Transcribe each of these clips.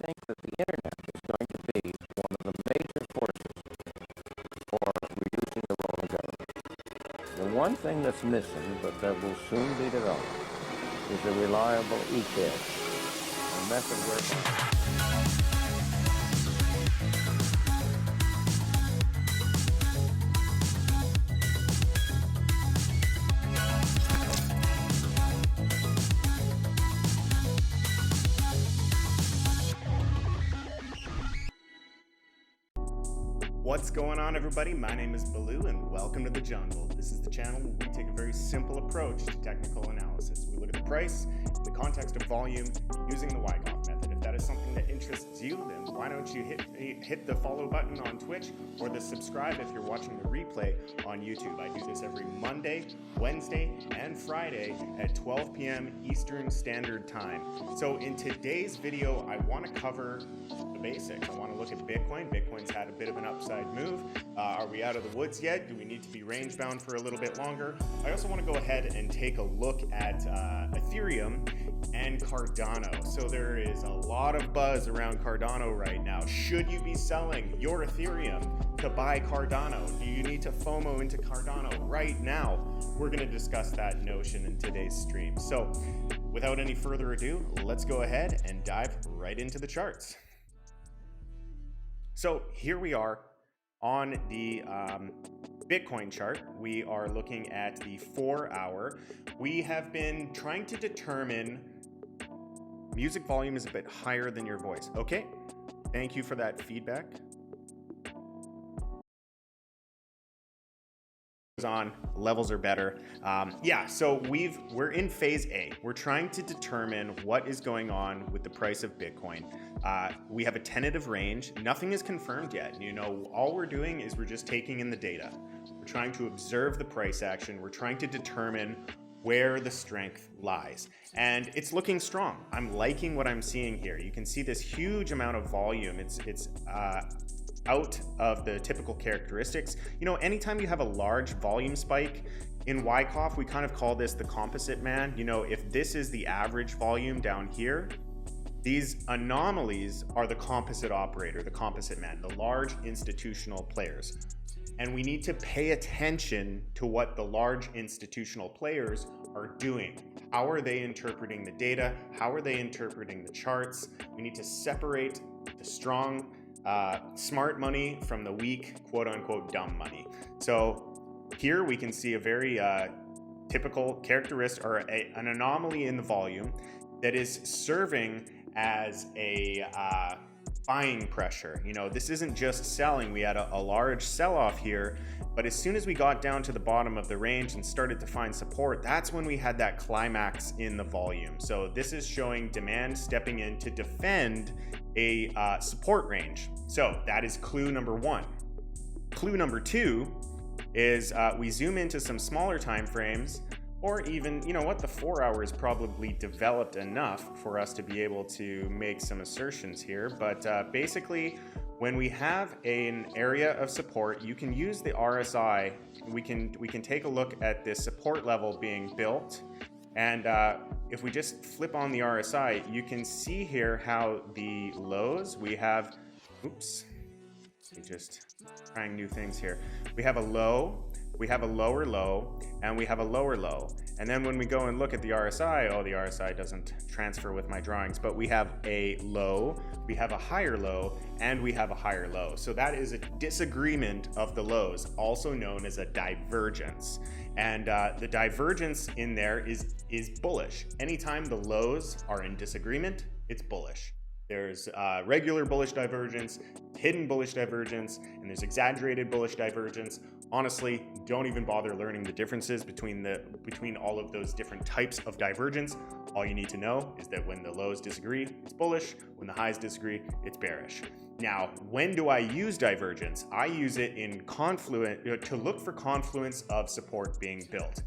think that the internet is going to be one of the major forces for reducing the role of government. The one thing that's missing, but that will soon be developed, is a reliable ETH, a method whereby... What's going on, everybody? My name is Baloo and welcome to the jungle. This is the channel where we take a very simple approach to technical analysis. We look at the price in the context of volume using the Wyckoff method. If that is something that interests you, then why don't you hit the follow button on Twitch or the subscribe if you're watching the replay on YouTube. I do this every Monday, Wednesday, and Friday at 12 p.m. Eastern Standard Time. So in today's video, I want to cover the basics. I want to look at Bitcoin. Bitcoin's had a bit of an upside move. Are we out of the woods yet? Do we need to be range bound for a little bit longer? I also want to go ahead and take a look at Ethereum and Cardano. So there is a lot of buzz around Cardano right now. Should you be selling your Ethereum to buy Cardano? Do you need to FOMO into Cardano right now? We're going to discuss that notion in today's stream. So without any further ado, let's go ahead and dive right into the charts. So here we are on the Bitcoin chart. We are looking at the 4-hour. We have been trying to determine music volume is a bit higher than your voice. Okay, thank you for that feedback. On levels are better. Yeah, so we're in phase A. We're trying to determine what is going on with the price of Bitcoin. We have a tentative range. Nothing is confirmed yet. You know, all we're doing is we're just taking in the data. We're trying to observe the price action. We're trying to determine where the strength lies. And it's looking strong. I'm liking what I'm seeing here. You can see this huge amount of volume. It's out of the typical characteristics. You know, anytime you have a large volume spike in Wyckoff, we kind of call this the composite man. You know, if this is the average volume down here, these anomalies are the composite operator, the composite man, the large institutional players. And we need to pay attention to what the large institutional players are doing. How are they interpreting the data? How are they interpreting the charts? We need to separate the strong smart money from the weak, quote unquote, dumb money. So here we can see a very typical characteristic or an anomaly in the volume that is serving as a buying pressure. You know, this isn't just selling. We had a large sell-off here, but as soon as we got down to the bottom of the range and started to find support, that's when we had that climax in the volume. So this is showing demand stepping in to defend a support range. So that is clue number one. Clue number two is we zoom into some smaller time frames, or even, you know what, the 4 hours probably developed enough for us to be able to make some assertions here. But basically, when we have an area of support, you can use the RSI. We can take a look at this support level being built. And if we just flip on the RSI, you can see here how the lows, we have, oops, just trying new things here. We have a low, we have a lower low, and we have a lower low. And then when we go and look at the RSI, oh, the RSI doesn't transfer with my drawings, but we have a low, we have a higher low, and we have a higher low. So that is a disagreement of the lows, also known as a divergence. And the divergence in there is bullish. Anytime the lows are in disagreement, it's bullish. There's regular bullish divergence, hidden bullish divergence, and there's exaggerated bullish divergence. Honestly, don't even bother learning the differences between all of those different types of divergence. All you need to know is that when the lows disagree, it's bullish. When the highs disagree, it's bearish. Now, when do I use divergence? I use it in to look for confluence of support being built.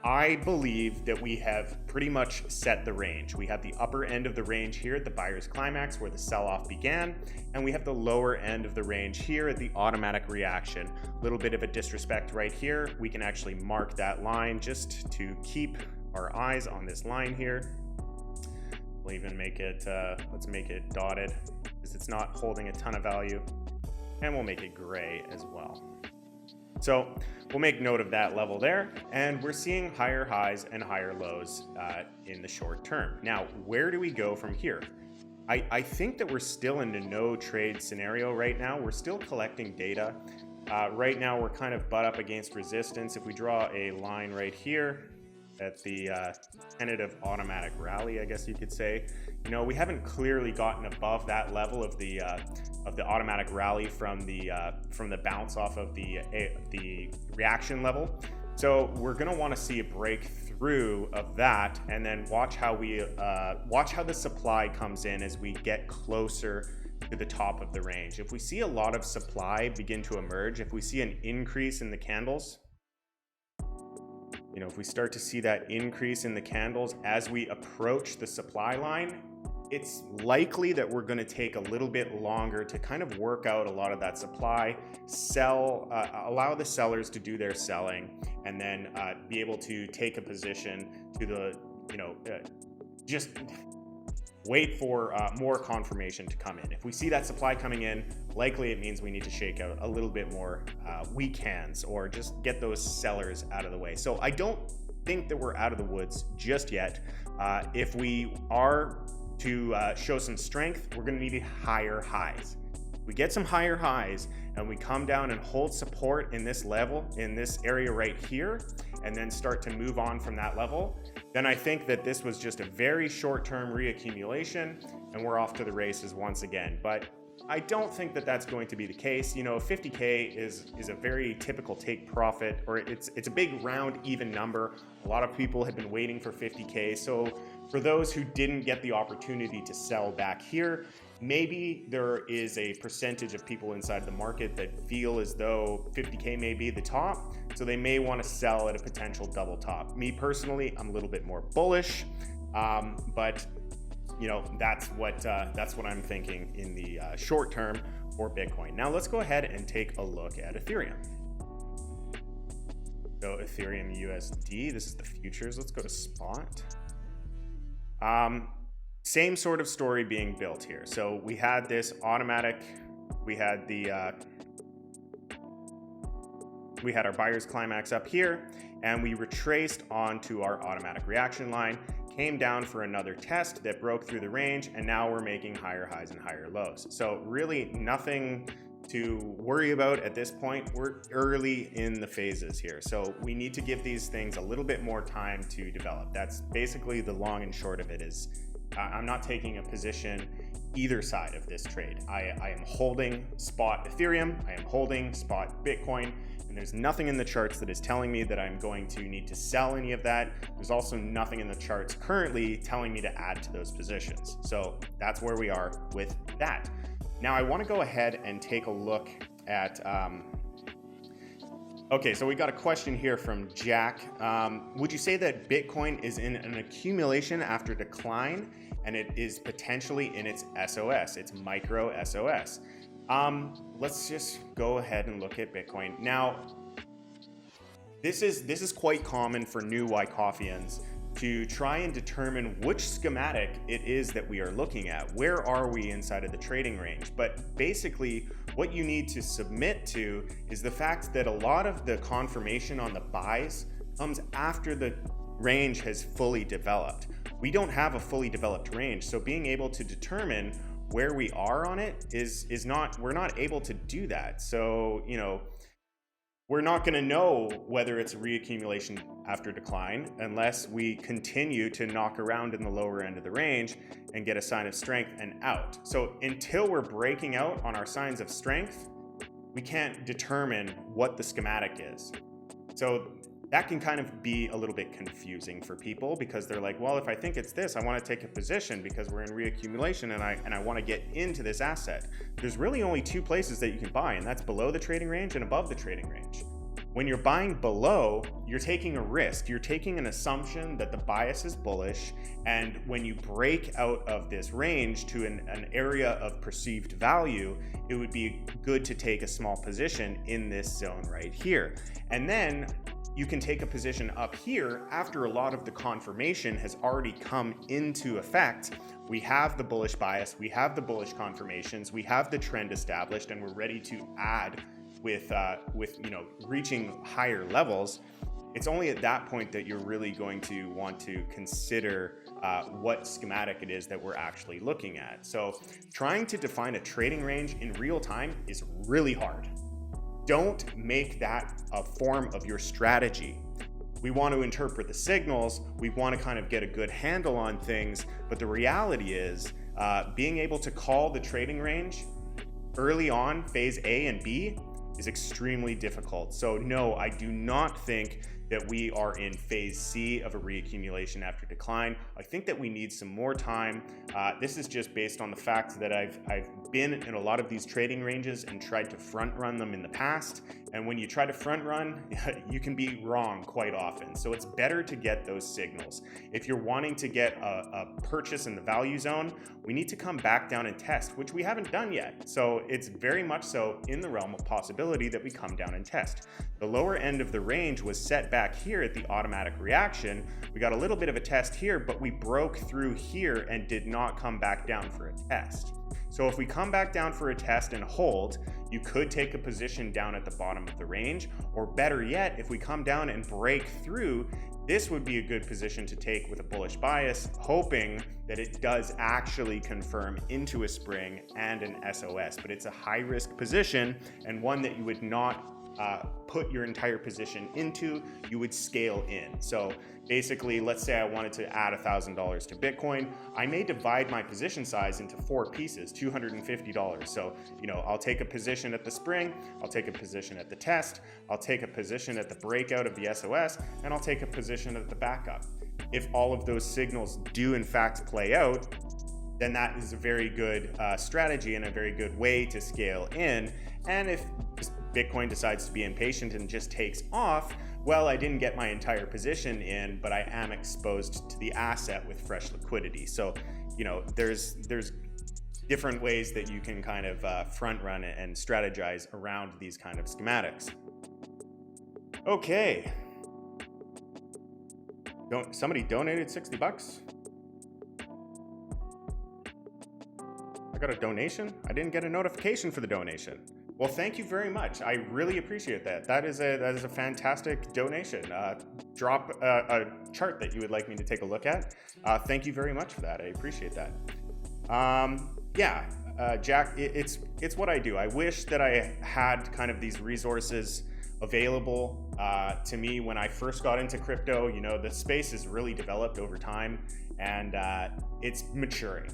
I believe that we have pretty much set the range. We have the upper end of the range here at the buyer's climax where the sell-off began, and we have the lower end of the range here at the automatic reaction. A little bit of a disrespect right here. We can actually mark that line just to keep our eyes on this line here. We'll even make it, let's make it dotted because it's not holding a ton of value. And we'll make it gray as well. So we'll make note of that level there. And we're seeing higher highs and higher lows in the short term. Now, where do we go from here? I think that we're still in a no trade scenario right now. We're still collecting data. Right now, we're kind of butt up against resistance. If we draw a line right here at the tentative automatic rally, I guess you could say, you know, we haven't clearly gotten above that level of the automatic rally from the bounce off of the reaction level. So we're going to want to see a breakthrough of that, and then watch how the supply comes in as we get closer to the top of the range. If we see a lot of supply begin to emerge, if we see an increase in the candles, you know, if we start to see that increase in the candles as we approach the supply line, it's likely that we're going to take a little bit longer to kind of work out a lot of that supply, allow the sellers to do their selling, and then be able to take a position to the, you know, just wait for more confirmation to come in. If we see that supply coming in, likely it means we need to shake out a little bit more weak hands or just get those sellers out of the way. So I don't think that we're out of the woods just yet. If we are to show some strength, we're going to need higher highs. We get some higher highs and we come down and hold support in this level, in this area right here, and then start to move on from that level, then I think that this was just a very short-term reaccumulation and we're off to the races once again. But I don't think that that's going to be the case. You know, 50K is a very typical take profit, or it's a big round even number. A lot of people have been waiting for 50K. So for those who didn't get the opportunity to sell back here, maybe there is a percentage of people inside the market that feel as though 50K may be the top, so they may want to sell at a potential double top. Me personally, I'm a little bit more bullish, but you know, that's what I'm thinking in the short term for Bitcoin. Now let's go ahead and take a look at Ethereum. So Ethereum USD, this is the futures. Let's go to spot. Same sort of story being built here. So we had this automatic, we had our buyer's climax up here, and we retraced onto our automatic reaction line, came down for another test that broke through the range, and now we're making higher highs and higher lows. So really nothing to worry about at this point. We're early in the phases here, so we need to give these things a little bit more time to develop. That's basically the long and short of it. Is I'm not taking a position either side of this trade. I am holding spot Ethereum, I am holding spot Bitcoin, and there's nothing in the charts that is telling me that I'm going to need to sell any of that. There's also nothing in the charts currently telling me to add to those positions. So that's where we are with that. Now I want to go ahead and take a look at, okay, so we got a question here from Jack. Would you say that Bitcoin is in an accumulation after decline, and it is potentially in its SOS, its micro SOS? Let's just go ahead and look at Bitcoin. Now, this is quite common for new Wyckofians to try and determine which schematic it is that we are looking at. Where are we inside of the trading range? But basically, what you need to submit to is the fact that a lot of the confirmation on the buys comes after the range has fully developed. We don't have a fully developed range, so being able to determine where we are on it we're not able to do that. So, you know, we're not going to know whether it's a reaccumulation after decline unless we continue to knock around in the lower end of the range and get a sign of strength and out. So until we're breaking out on our signs of strength, we can't determine what the schematic is. So that can kind of be a little bit confusing for people, because they're like, well, if I think it's this, I want to take a position because we're in reaccumulation and I want to get into this asset. There's really only two places that you can buy, and that's below the trading range and above the trading range. When you're buying below, you're taking a risk. You're taking an assumption that the bias is bullish, and when you break out of this range to an area of perceived value, it would be good to take a small position in this zone right here. And then you can take a position up here after a lot of the confirmation has already come into effect. We have the bullish bias, we have the bullish confirmations, we have the trend established, and we're ready to add with reaching higher levels. It's only at that point that you're really going to want to consider what schematic it is that we're actually looking at. So trying to define a trading range in real time is really hard. Don't make that a form of your strategy. We want to interpret the signals, we want to kind of get a good handle on things, but the reality is being able to call the trading range early on, phase A and B, is extremely difficult. So no, I do not think that we are in phase C of a reaccumulation after decline. I think that we need some more time. This is just based on the fact that I've been in a lot of these trading ranges and tried to front run them in the past. And when you try to front run, you can be wrong quite often. So it's better to get those signals. If you're wanting to get a purchase in the value zone, we need to come back down and test, which we haven't done yet. So it's very much so in the realm of possibility that we come down and test. The lower end of the range was set back here at the automatic reaction. We got a little bit of a test here, but we broke through here and did not come back down for a test. So if we come back down for a test and hold, you could take a position down at the bottom of the range, or better yet, if we come down and break through, this would be a good position to take with a bullish bias, hoping that it does actually confirm into a spring and an SOS. But it's a high risk position and one that you would not put your entire position into, you would scale in. So basically, let's say I wanted to add $1,000 to Bitcoin. I may divide my position size into 4 pieces, $250. So, I'll take a position at the spring, I'll take a position at the test, I'll take a position at the breakout of the SOS, and I'll take a position at the backup. If all of those signals do in fact play out, then that is a very good strategy and a very good way to scale in. And if Bitcoin decides to be impatient and just takes off, well, I didn't get my entire position in, but I am exposed to the asset with fresh liquidity. So, there's different ways that you can kind of front run and strategize around these kind of schematics. Okay. Somebody donated $60. I got a donation? I didn't get a notification for the donation. Well, thank you very much. I really appreciate that. That is a fantastic donation. Drop a chart that you would like me to take a look at. Thank you very much for that. I appreciate that. Jack, it's what I do. I wish that I had kind of these resources available to me when I first got into crypto. The space has really developed over time, and it's maturing.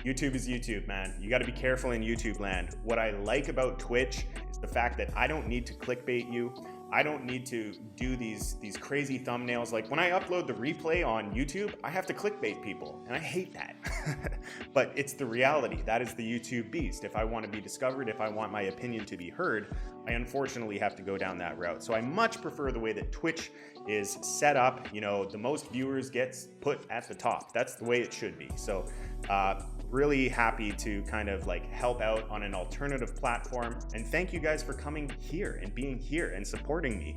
YouTube is YouTube, man. You got to be careful in YouTube land. What I like about Twitch is the fact that I don't need to clickbait you. I don't need to do these crazy thumbnails. Like when I upload the replay on YouTube, I have to clickbait people, and I hate that. But it's the reality. That is the YouTube beast. If I want to be discovered, if I want my opinion to be heard, I unfortunately have to go down that route. So I much prefer the way that Twitch is set up. The most viewers gets put at the top. That's the way it should be. So really happy to kind of help out on an alternative platform. And thank you guys for coming here and being here and supporting me.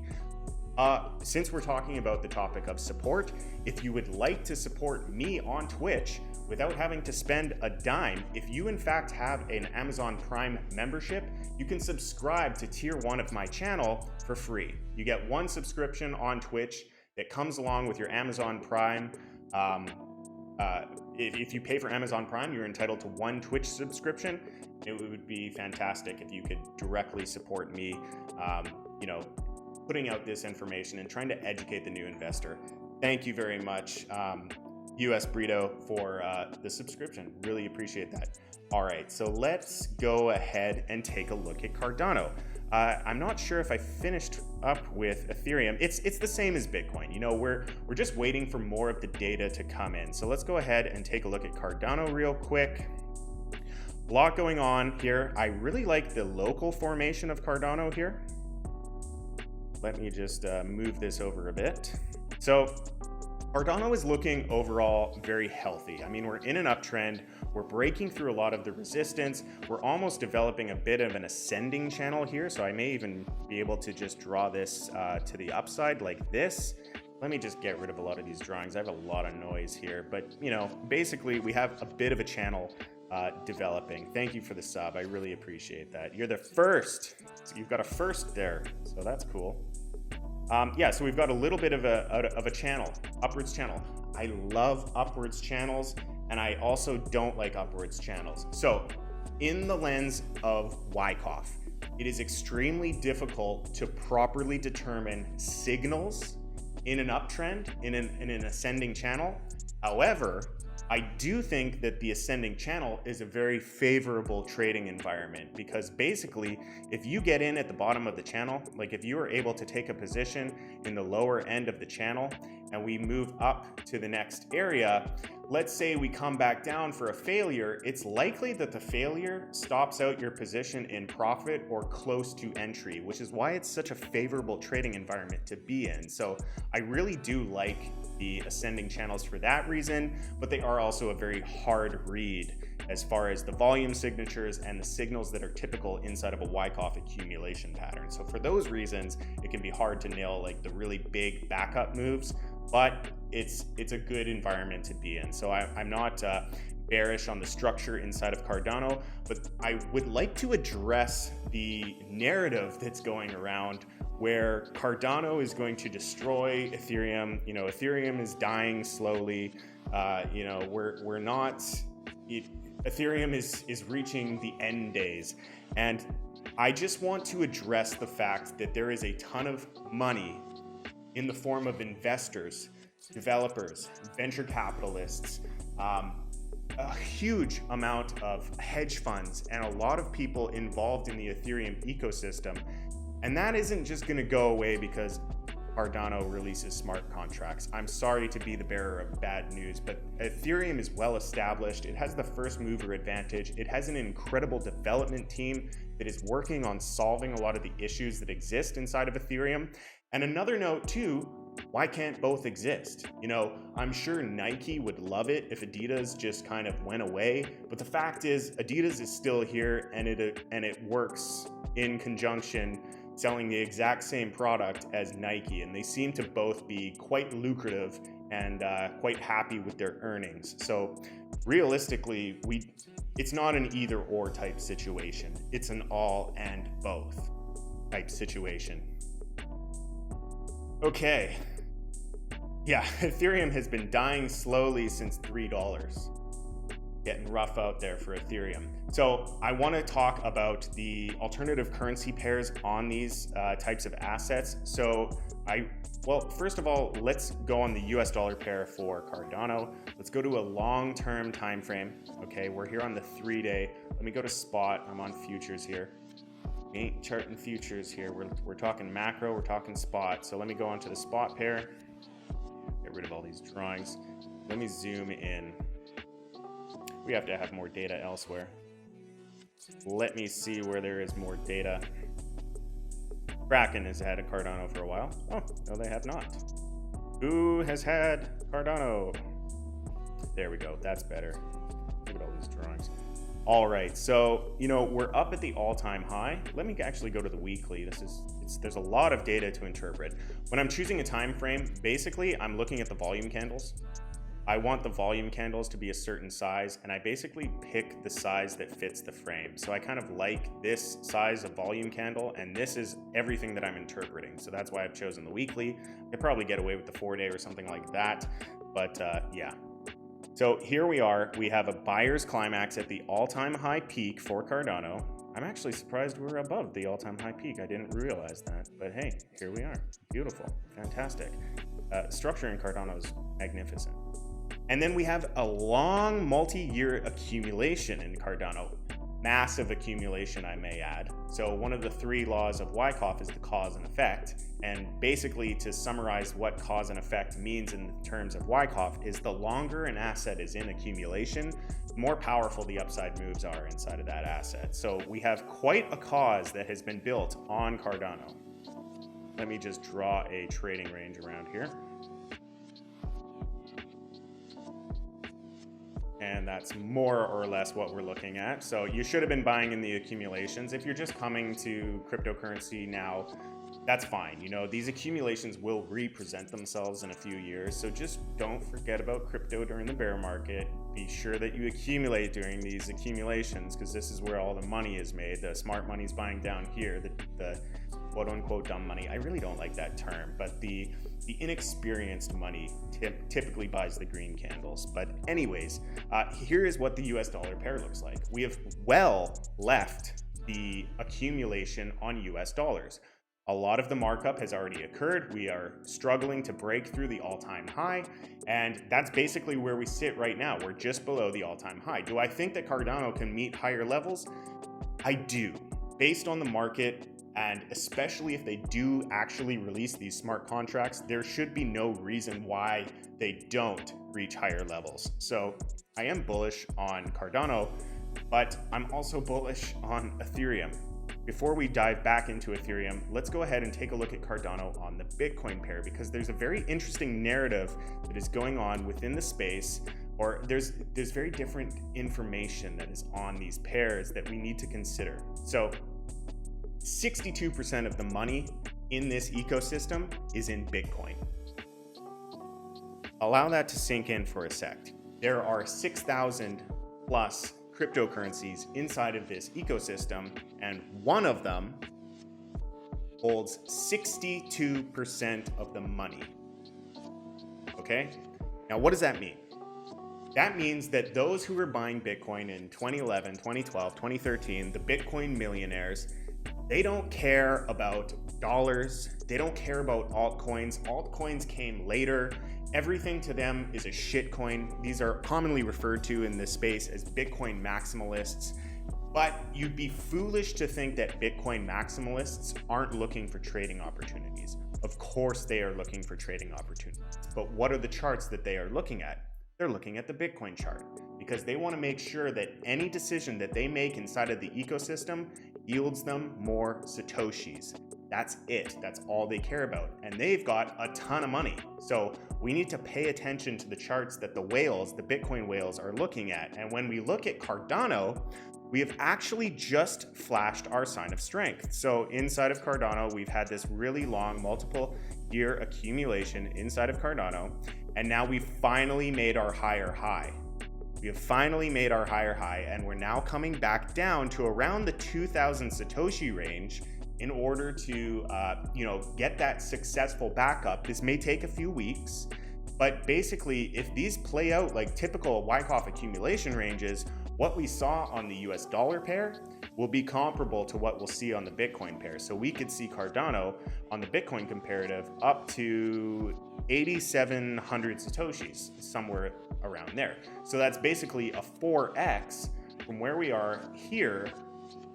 Since we're talking about the topic of support, if you would like to support me on Twitch without having to spend a dime, if you in fact have an Amazon Prime membership, you can subscribe to tier 1 of my channel for free. You get 1 subscription on Twitch that comes along with your Amazon Prime. If you pay for Amazon Prime, you're entitled to 1 Twitch subscription. It would be fantastic if you could directly support me, putting out this information and trying to educate the new investor. Thank you very much, US Burrito, for the subscription. Really appreciate that. All right, so let's go ahead and take a look at Cardano. I'm not sure if I finished up with Ethereum. It's the same as Bitcoin. We're just waiting for more of the data to come in. So let's go ahead and take a look at Cardano real quick. A lot going on here. I really like the local formation of Cardano here. Let me just move this over a bit. So Cardano is looking overall very healthy. I mean, we're in an uptrend. We're breaking through a lot of the resistance. We're almost developing a bit of an ascending channel here. So I may even be able to just draw this to the upside like this. Let me just get rid of a lot of these drawings. I have a lot of noise here, but you know, basically we have a bit of a channel developing. Thank you for the sub. I really appreciate that. You're the first. So you've got a first there. So that's cool. Yeah, so we've got a little bit of a channel, upwards channel. I love upwards channels, and I also don't like upwards channels. So in the lens of Wyckoff, it is extremely difficult to properly determine signals in an uptrend, in an ascending channel. However, I do think that the ascending channel is a very favorable trading environment, because basically if you get in at the bottom of the channel, like if you are able to take a position in the lower end of the channel and we move up to the next area, let's say we come back down for a failure, it's likely that the failure stops out your position in profit or close to entry, which is why it's such a favorable trading environment to be in. So I really do like the ascending channels for that reason, but they are also a very hard read as far as the volume signatures and the signals that are typical inside of a Wyckoff accumulation pattern. So for those reasons, it can be hard to nail like the really big backup moves, but it's a good environment to be in. So I'm not bearish on the structure inside of Cardano, but I would like to address the narrative that's going around where Cardano is going to destroy Ethereum. You know, Ethereum is dying slowly. You know, we're not. Ethereum is reaching the end days, and I just want to address the fact that there is a ton of money in the form of investors, developers, venture capitalists, a huge amount of hedge funds, and a lot of people involved in the Ethereum ecosystem. And that isn't just going to go away because Cardano releases smart contracts. I'm sorry to be the bearer of bad news, but Ethereum is well established. It has the first mover advantage. It has an incredible development team that is working on solving a lot of the issues that exist inside of Ethereum. And another note too, why can't both exist? You know, I'm sure Nike would love it if Adidas just kind of went away, but the fact is Adidas is still here, and it works in conjunction selling the exact same product as Nike, and they seem to both be quite lucrative and quite happy with their earnings. So realistically, it's not an either or type situation. It's an all and both type situation. Okay. Yeah, Ethereum has been dying slowly since $3. Getting rough out there for Ethereum. So I want to talk about the alternative currency pairs on these types of assets. So well, first of all, let's go on the US dollar pair for Cardano. Let's go to a long-term time frame. Okay, we're here on the 3-day. Let me go to spot. I'm on futures here. We ain't charting futures here. We're talking macro, we're talking spot. So let me go on to the spot pair. Get rid of all these drawings. Let me zoom in. We have to have more data elsewhere. Let me see where there is more data. Kraken has had a Cardano for a while. Oh, no, they have not. Who has had Cardano? There we go. That's better. Look at all these drawings. All right, so you know we're up at the all-time high. Let me actually go to the weekly. There's a lot of data to interpret. When I'm choosing a time frame, basically I'm looking at the volume candles. I want the volume candles to be a certain size, and I basically pick the size that fits the frame. So I kind of like this size of volume candle, and this is everything that I'm interpreting. So that's why I've chosen the weekly. I could probably get away with the 4-day or something like that, but yeah. So here we are. We have a buyer's climax at the all-time high peak for Cardano. I'm actually surprised we're above the all-time high peak. I didn't realize that, but hey, here we are. Beautiful, fantastic. Structure in Cardano is magnificent. And then we have a long multi-year accumulation in Cardano. Massive accumulation, I may add. So one of the 3 laws of Wyckoff is the cause and effect. And basically, to summarize what cause and effect means in terms of Wyckoff is the longer an asset is in accumulation, the more powerful the upside moves are inside of that asset. So we have quite a cause that has been built on Cardano. Let me just draw a trading range around here. and that's more or less what we're looking at. So you should have been buying in the accumulations. If you're just coming to cryptocurrency now, that's fine. You know, these accumulations will represent themselves in a few years. So just don't forget about crypto during the bear market. Be sure that you accumulate during these accumulations, because this is where all the money is made. The smart money's buying down here. The quote unquote dumb money. I really don't like that term, but the inexperienced money typically buys the green candles. But anyways, here is what the US dollar pair looks like. We have well left the accumulation on US dollars. A lot of the markup has already occurred. We are struggling to break through the all-time high, and that's basically where we sit right now. We're just below the all-time high. Do I think that Cardano can meet higher levels? I do, based on the market, and especially if they do actually release these smart contracts, there should be no reason why they don't reach higher levels. So I am bullish on Cardano, but I'm also bullish on Ethereum. Before we dive back into Ethereum, let's go ahead and take a look at Cardano on the Bitcoin pair, because there's a very interesting narrative that is going on within the space, or there's very different information that is on these pairs that we need to consider. So 62% of the money in this ecosystem is in Bitcoin. Allow that to sink in for a sec. There are 6,000 plus cryptocurrencies inside of this ecosystem, and one of them holds 62% of the money. Okay? Now, what does that mean? That means that those who were buying Bitcoin in 2011, 2012, 2013, the Bitcoin millionaires, they don't care about dollars. They don't care about altcoins. Altcoins came later. Everything to them is a shitcoin. These are commonly referred to in this space as Bitcoin maximalists. But you'd be foolish to think that Bitcoin maximalists aren't looking for trading opportunities. Of course they are looking for trading opportunities. But what are the charts that they are looking at? They're looking at the Bitcoin chart, because they want to make sure that any decision that they make inside of the ecosystem yields them more Satoshis. That's it. That's all they care about. And they've got a ton of money. So we need to pay attention to the charts that the whales, the Bitcoin whales, are looking at. And when we look at Cardano, we have actually just flashed our sign of strength. So inside of Cardano, we've had this really long multiple year accumulation inside of Cardano. And now we've finally made our higher high. We have finally made our higher high, and we're now coming back down to around the 2,000 Satoshi range in order to, get that successful backup. This may take a few weeks, but basically, if these play out like typical Wyckoff accumulation ranges, what we saw on the US dollar pair will be comparable to what we'll see on the Bitcoin pair. So we could see Cardano on the Bitcoin comparative up to 8,700 Satoshis, somewhere around there. So that's basically a 4x from where we are here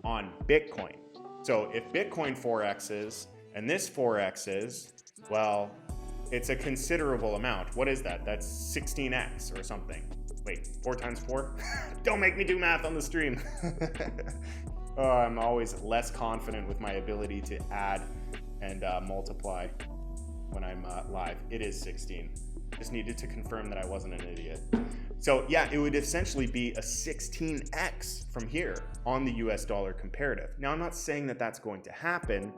on Bitcoin. So if Bitcoin 4x's and this 4x's, well, it's a considerable amount. What is that? That's 16x or something. Wait, 4 times 4? Don't make me do math on the stream. Oh, I'm always less confident with my ability to add and multiply when I'm live. It is 16. Just needed to confirm that I wasn't an idiot. So yeah, it would essentially be a 16x from here on the US dollar comparative. Now, I'm not saying that that's going to happen.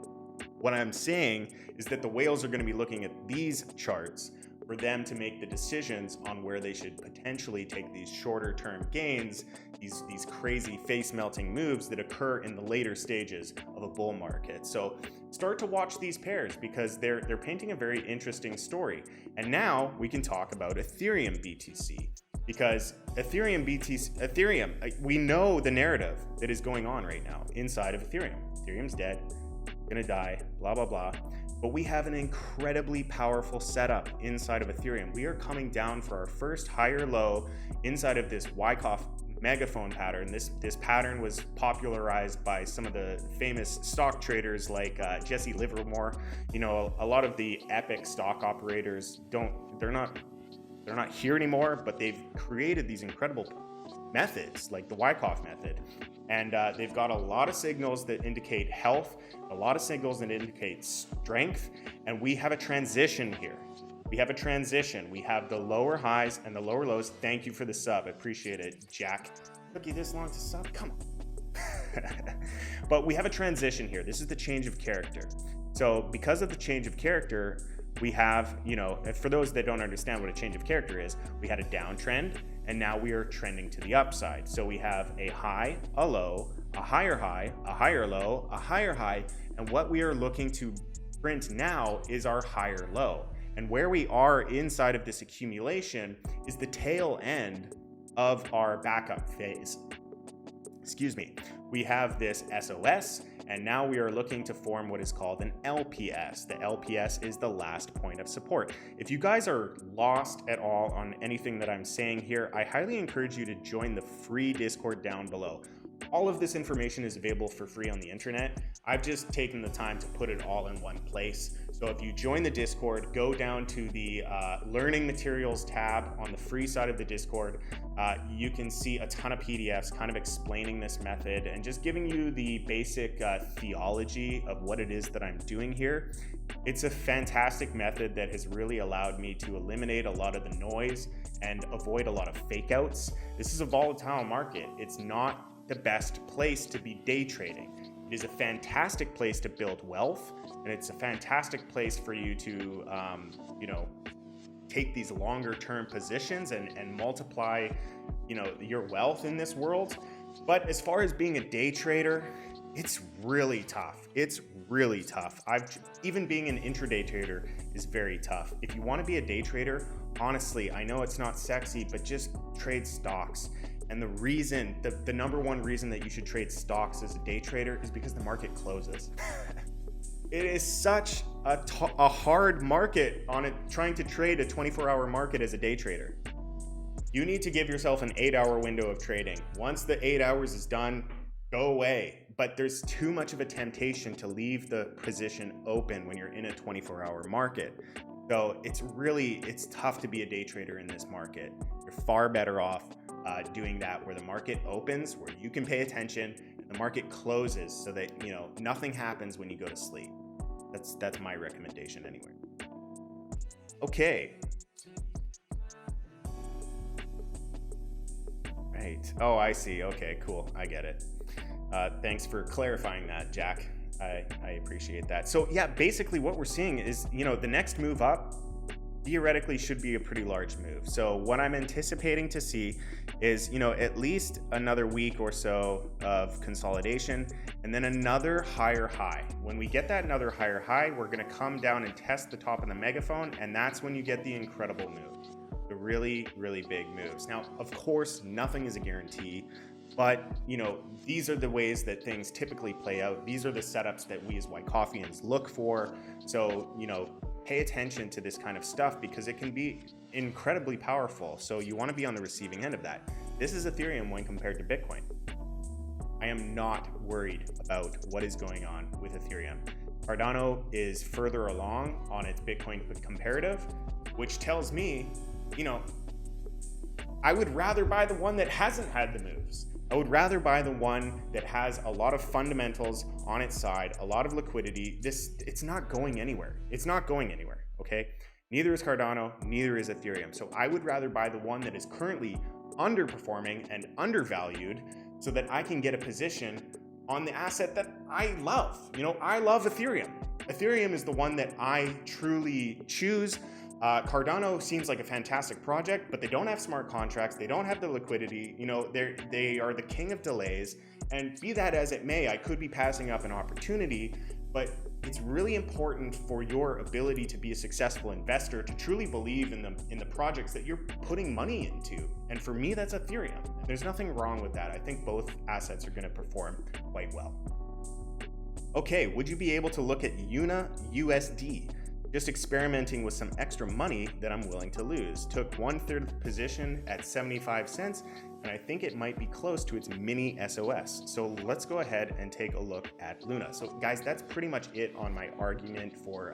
What I'm saying is that the whales are going to be looking at these charts for them to make the decisions on where they should potentially take these shorter term gains, these crazy face melting moves that occur in the later stages of a bull market. So start to watch these pairs, because they're painting a very interesting story. And now we can talk about Ethereum BTC, because Ethereum, we know the narrative that is going on right now inside of Ethereum. Ethereum's dead, gonna die, blah, blah, blah. But we have an incredibly powerful setup inside of Ethereum. We are coming down for our first higher low inside of this Wyckoff megaphone pattern. This pattern was popularized by some of the famous stock traders like Jesse Livermore. You know, a lot of the epic stock operators they're not here anymore, but they've created these incredible methods like the Wyckoff method. And they've got a lot of signals that indicate health, a lot of signals that indicate strength, and we have a transition here. We have a transition. We have the lower highs and the lower lows. Thank you for the sub. I appreciate it, Jack. Took you this long to sub? Come on. But we have a transition here. This is the change of character. So because of the change of character, we have, for those that don't understand what a change of character is, we had a downtrend and now we are trending to the upside. So we have a high, a low, a higher low, a higher high, and what we are looking to print now is our higher low. And where we are inside of this accumulation is the tail end of our backup phase. Excuse me. We have this SOS, and now we are looking to form what is called an LPS. The LPS is the last point of support. If you guys are lost at all on anything that I'm saying here, I highly encourage you to join the free Discord down below. All of this information is available for free on the internet. I've just taken the time to put it all in one place. So if you join the Discord, go down to the Learning Materials tab on the free side of the Discord. You can see a ton of PDFs kind of explaining this method and just giving you the basic theology of what it is that I'm doing here. It's a fantastic method that has really allowed me to eliminate a lot of the noise and avoid a lot of fake outs. This is a volatile market. It's not the best place to be day trading. It is a fantastic place to build wealth, and it's a fantastic place for you to, take these longer term positions and multiply, your wealth in this world. But as far as being a day trader, it's really tough. It's really tough. Even being an intraday trader is very tough. If you want to be a day trader, honestly, I know it's not sexy, but just trade stocks. And the reason, the number one reason that you should trade stocks as a day trader is because the market closes. It is such a hard market on it, trying to trade a 24-hour market as a day trader. You need to give yourself an 8-hour window of trading. Once the 8 hours is done, go away. But there's too much of a temptation to leave the position open when you're in a 24-hour market. So it's tough to be a day trader in this market. You're far better off doing that where the market opens, where you can pay attention, and the market closes so that nothing happens when you go to sleep. That's my recommendation anyway. Okay. Right. Oh, I see. Okay, cool. I get it. Thanks for clarifying that, Jack. I appreciate that. So yeah, basically what we're seeing is, the next move up theoretically should be a pretty large move. So what I'm anticipating to see is, at least another week or so of consolidation and then another higher high. When we get that another higher high, we're going to come down and test the top of the megaphone, and that's when you get the incredible moves, the really, really big moves. Now, of course, nothing is a guarantee, but these are the ways that things typically play out. These are the setups that we as White Coffeeans look for. So, pay attention to this kind of stuff because it can be incredibly powerful. So you want to be on the receiving end of that. This is Ethereum when compared to Bitcoin. I am not worried about what is going on with Ethereum. Cardano is further along on its Bitcoin comparative, which tells me, I would rather buy the one that hasn't had the moves. I would rather buy the one that has a lot of fundamentals on its side, a lot of liquidity. It's not going anywhere. It's not going anywhere, okay? Neither is Cardano, neither is Ethereum. So I would rather buy the one that is currently underperforming and undervalued so that I can get a position on the asset that I love. I love Ethereum. Ethereum is the one that I truly choose. Cardano seems like a fantastic project, but they don't have smart contracts. They don't have the liquidity. They are the king of delays. And be that as it may, I could be passing up an opportunity, but it's really important for your ability to be a successful investor to truly believe in the projects that you're putting money into. And for me, that's Ethereum. There's nothing wrong with that. I think both assets are going to perform quite well. Okay, would you be able to look at USD? Just experimenting with some extra money that I'm willing to lose. Took 1/3 of the position at 75 cents, and I think it might be close to its mini SOS. So let's go ahead and take a look at Luna. So guys, that's pretty much it on my argument for,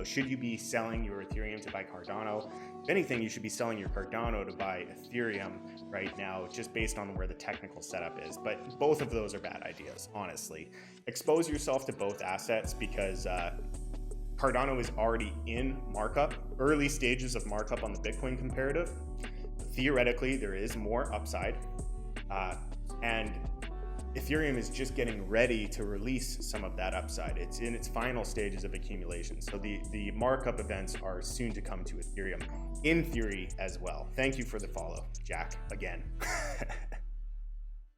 should you be selling your Ethereum to buy Cardano? If anything, you should be selling your Cardano to buy Ethereum right now, just based on where the technical setup is. But both of those are bad ideas, honestly. Expose yourself to both assets because, Cardano is already in markup, early stages of markup on the Bitcoin comparative. Theoretically, there is more upside, and Ethereum is just getting ready to release some of that upside. It's in its final stages of accumulation. So the markup events are soon to come to Ethereum, in theory as well. Thank you for the follow, Jack, again.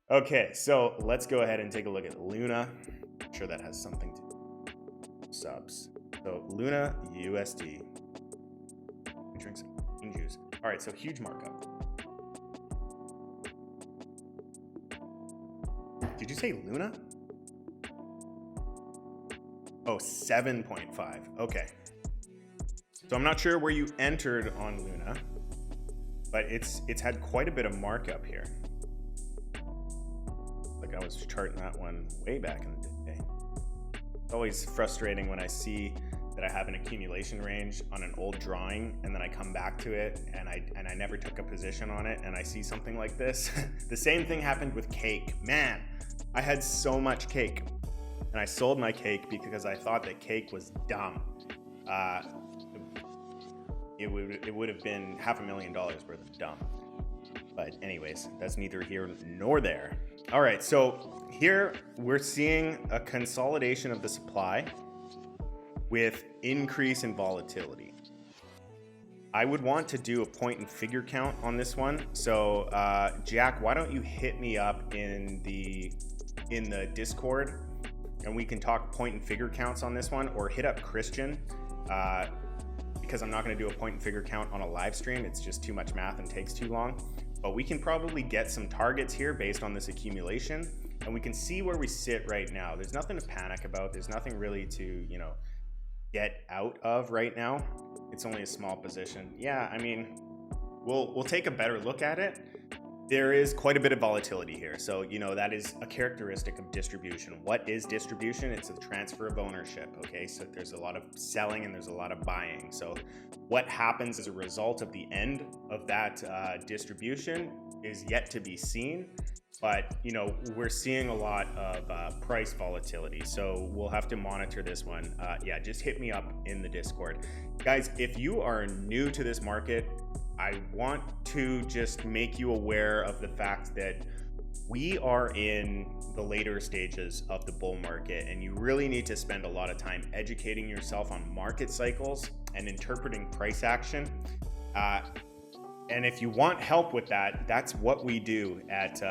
Okay, so let's go ahead and take a look at Luna. I'm sure that has something to do with subs. So Luna USD. Let me drink some green juice. All right, so huge markup. Did you say Luna? Oh, 7.5. Okay. So I'm not sure where you entered on Luna, but it's had quite a bit of markup here. Like I was charting that one way back in the day. It's always frustrating when I see that I have an accumulation range on an old drawing, and then I come back to it and I never took a position on it, and I see something like this. The same thing happened with cake. Man, I had so much cake, and I sold my cake because I thought that cake was dumb. It would have been $500,000 worth of dumb. But anyways, that's neither here nor there. All right, so here we're seeing a consolidation of the supply with increase in volatility. I would want to do a point and figure count on this one. So Jack, why don't you hit me up in the Discord, and we can talk point and figure counts on this one, or hit up Christian, because I'm not going to do a point and figure count on a live stream. It's just too much math and takes too long. But we can probably get some targets here based on this accumulation, and we can see where we sit right now. There's nothing to panic about. There's nothing really to, get out of right now. It's only a small position. Yeah, I mean, we'll take a better look at it. There is quite a bit of volatility here. So, that is a characteristic of distribution. What is distribution? It's a transfer of ownership, okay? So there's a lot of selling and there's a lot of buying. So what happens as a result of the end of that distribution is yet to be seen. But, we're seeing a lot of price volatility. So we'll have to monitor this one. Yeah, just hit me up in the Discord. Guys, if you are new to this market, I want to just make you aware of the fact that we are in the later stages of the bull market, and you really need to spend a lot of time educating yourself on market cycles and interpreting price action. And if you want help with that, that's what we do at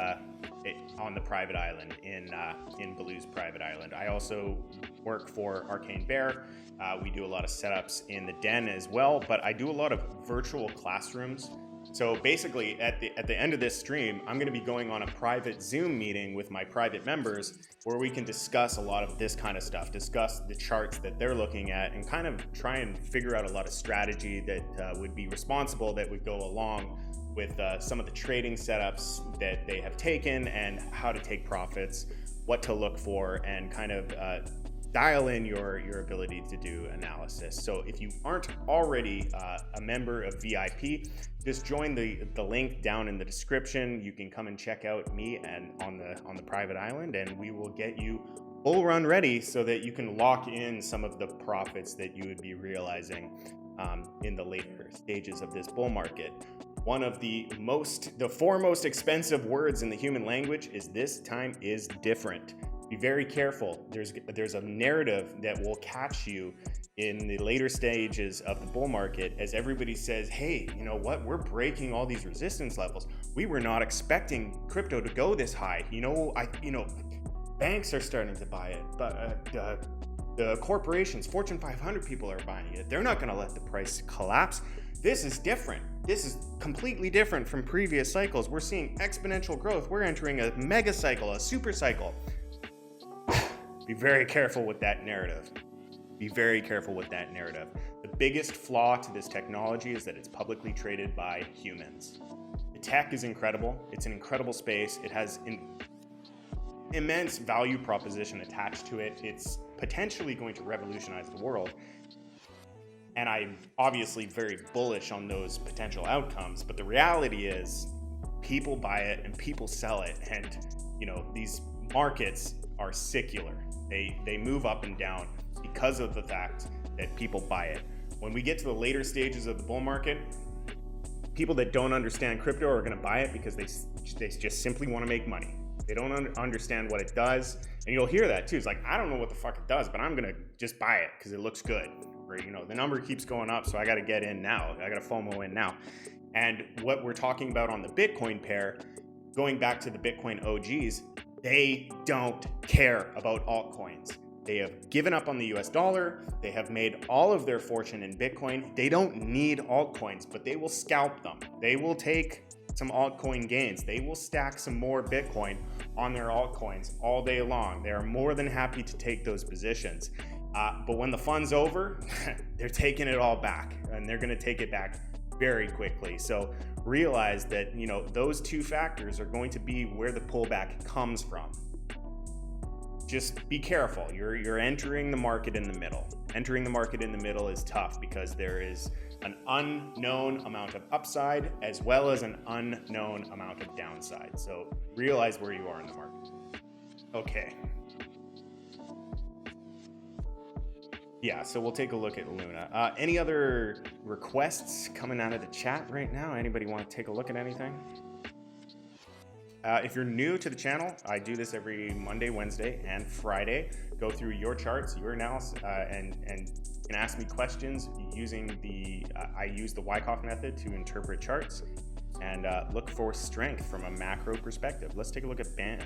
on the private island in Baloo's private island. I also work for Arcane Bear. We do a lot of setups in the den as well, but I do a lot of virtual classrooms. So basically, at the end of this stream, I'm going to be going on a private Zoom meeting with my private members where we can discuss a lot of this kind of stuff, discuss the charts that they're looking at, and kind of try and figure out a lot of strategy that would be responsible, that would go along with some of the trading setups that they have taken, and how to take profits, what to look for, and kind of dial in your ability to do analysis. So if you aren't already a member of VIP, just join the link down in the description. You can come and check out me and on the private island, and we will get you bull run ready so that you can lock in some of the profits that you would be realizing in the later stages of this bull market. One of the four most expensive words in the human language is "this time is different." Be very careful. There's a narrative that will catch you in the later stages of the bull market as everybody says, hey, you know what? We're breaking all these resistance levels. We were not expecting crypto to go this high. Banks are starting to buy it, but the corporations, Fortune 500 people are buying it. They're not going to let the price collapse. This is different. This is completely different from previous cycles. We're seeing exponential growth. We're entering a mega cycle, a super cycle. Be very careful with that narrative. Be very careful with that narrative. The biggest flaw to this technology is that it's publicly traded by humans. The tech is incredible. It's an incredible space. It has an immense value proposition attached to it. It's potentially going to revolutionize the world. And I'm obviously very bullish on those potential outcomes, but the reality is people buy it and people sell it. And, these markets are secular. They move up and down because of the fact that people buy it. When we get to the later stages of the bull market, people that don't understand crypto are going to buy it because they just simply want to make money. They don't understand what it does. And you'll hear that too. It's like, I don't know what the fuck it does, but I'm going to just buy it because it looks good. Or, you know, the number keeps going up, so I got to get in now. I got to FOMO in now. And what we're talking about on the Bitcoin pair, going back to the Bitcoin OGs, they don't care about altcoins. They have given up on the US dollar. They have made all of their fortune in Bitcoin. They don't need altcoins, but they will scalp them. They will take some altcoin gains. They will stack some more Bitcoin on their altcoins all day long. They are more than happy to take those positions. But when the fun's over, they're taking it all back, and they're going to take it back very quickly. So realize that, you know, those two factors are going to be where the pullback comes from. Just be careful. You're entering the market in the middle. Entering the market in the middle is tough because there is an unknown amount of upside as well as an unknown amount of downside. So realize where you are in the market. Okay. Yeah, so we'll take a look at Luna. Any other requests coming out of the chat right now? Anybody want to take a look at anything? If you're new to the channel, I do this every Monday, Wednesday, and Friday. Go through your charts, your analysis, and you can ask me questions using I use the Wyckoff method to interpret charts and look for strength from a macro perspective. Let's take a look at Band.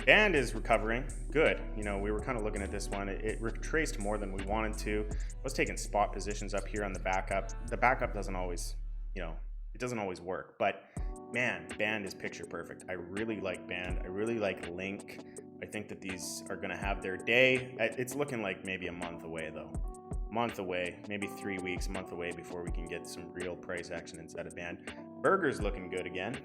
Band is recovering. Good. You know, we were kind of looking at this one. It retraced more than we wanted to. I was taking spot positions up here on the backup. The backup doesn't always, you know, it doesn't always work. But man, Band is picture perfect. I really like Band. I really like Link. I think that these are going to have their day. It's looking like maybe a month away, though. Month away, maybe 3 weeks, a month away before we can get some real price action inside of Band. Burger's looking good again.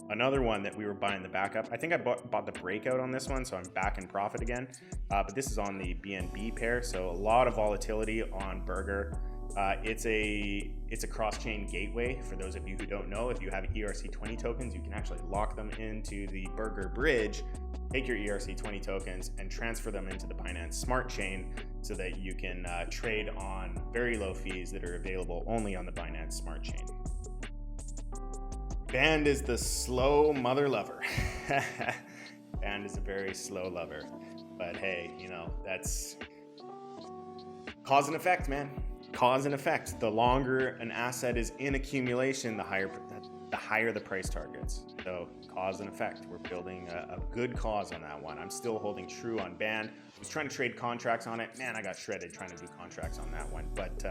Another one that we were buying the backup. I think I bought the breakout on this one, so I'm back in profit again. But this is on the BNB pair, so a lot of volatility on Burger. It's a cross-chain gateway. For those of you who don't know, if you have ERC20 tokens, you can actually lock them into the Burger bridge, take your ERC20 tokens, and transfer them into the Binance Smart Chain so that you can trade on very low fees that are available only on the Binance Smart Chain. Band is the slow mother lover. Band is a very slow lover. But hey, you know, that's cause and effect, man. Cause and effect. The longer an asset is in accumulation, the higher the price targets. So cause and effect. We're building a good cause on that one. I'm still holding true on Band. I was trying to trade contracts on it. Man, I got shredded trying to do contracts on that one. But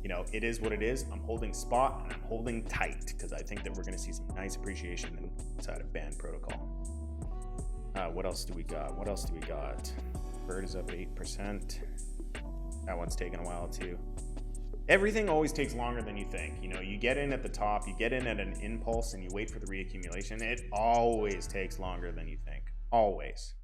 you know, it is what it is. I'm holding spot and I'm holding tight because I think that we're going to see some nice appreciation inside of Band protocol. What else do we got? Bird is up 8%. That one's taking a while too. Everything always takes longer than you think. You know, you get in at the top, you get in at an impulse, and you wait for the reaccumulation. It always takes longer than you think. Always.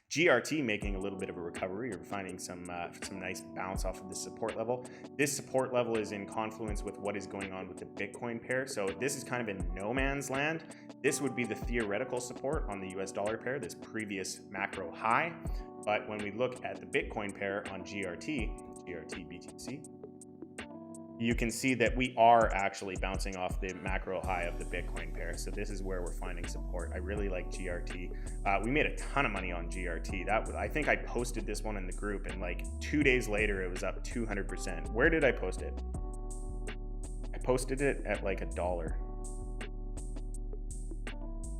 GRT making a little bit of a recovery. You're finding some nice bounce off of the support level. This support level is in confluence with what is going on with the Bitcoin pair. So this is kind of in no man's land. This would be the theoretical support on the US dollar pair, this previous macro high. But when we look at the Bitcoin pair on GRT BTC, you can see that we are actually bouncing off the macro high of the Bitcoin pair. So this is where we're finding support. I really like GRT. We made a ton of money on GRT. I think I posted this one in the group, and like 2 days later, it was up 200%. Where did I post it? I posted it at like $1.